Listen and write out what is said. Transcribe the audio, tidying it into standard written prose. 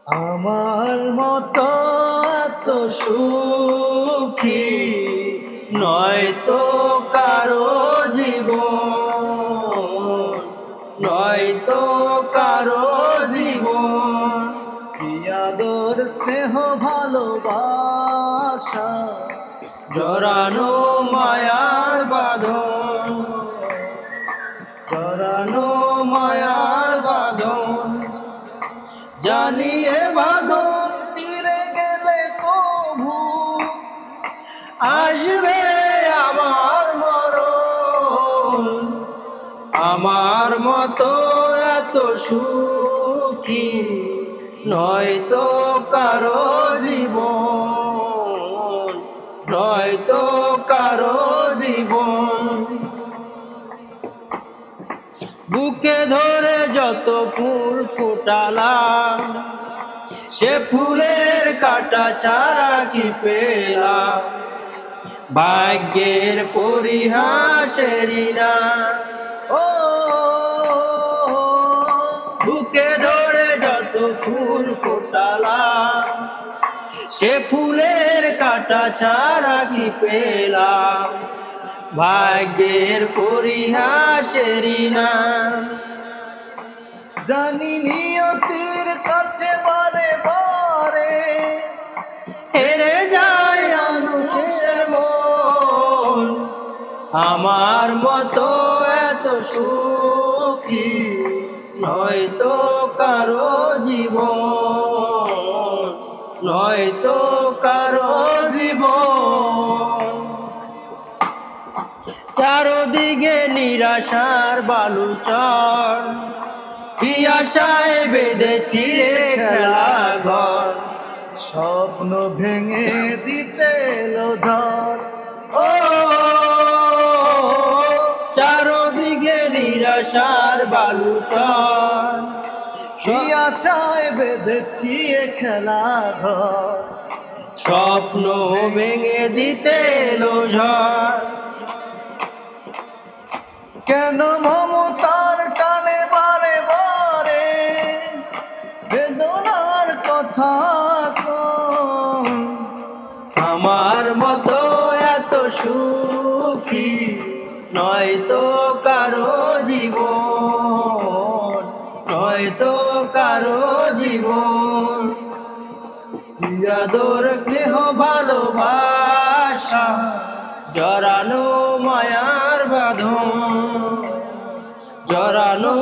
আমার মতো এত সুখী নয়তো কারো জীবন, নয়তো কারো জীবন। কি আদর স্নেহ ভালোবাসা জড়ানো মায়ার বাঁধন, জড়ানো মায়ার বাঁধন। জানিয়ে বাঁধন চিরে গেলে কভু আসবে আমার মরণ। আমার মতো এত সুখী নয়তো কারো জীবন, নয়তো কারো জীবন। বুকে ধরে যত ফুল ফোটালাম, সে ফুলের কাটা ছাড়া কি পেলাম? ভাগ্যের পরিহাসেরই না। ও বুকে ধরে যত ফুল ফোটালাম, সে ফুলের কাটা ছাড়া কি পেলাম? ভাগ্যের পরিহাসেরই না। জানি নিয়তির কাছে বারে বারে হেরে যায় মানুষের মন। আমার মতো এত সুখী নয়তো কারো জীবন, নয়তো কারো জীবন। চারদিকে নিরাশার বালুচর, কি আশায় বেঁধেছি খেলা ঘর। স্বপ্ন ভেঙে দিতে এলো ঝড়। ও চারদিকে নিরাশার বালুচর, কি আশায় বেঁধেছি খেলা ঘর। স্বপ্ন ভেঙে দিতে এলো ঝড়। কেন মমতার টানে বারে বারে বেদনার কথা কও? আমার মতো এত সুখী নয়তো কারো জীবন, নয়তো কারো জীবন। কি আদর স্নেহ ভালোবাসা জড়ানো মায়ার বাঁধন, জড়ানো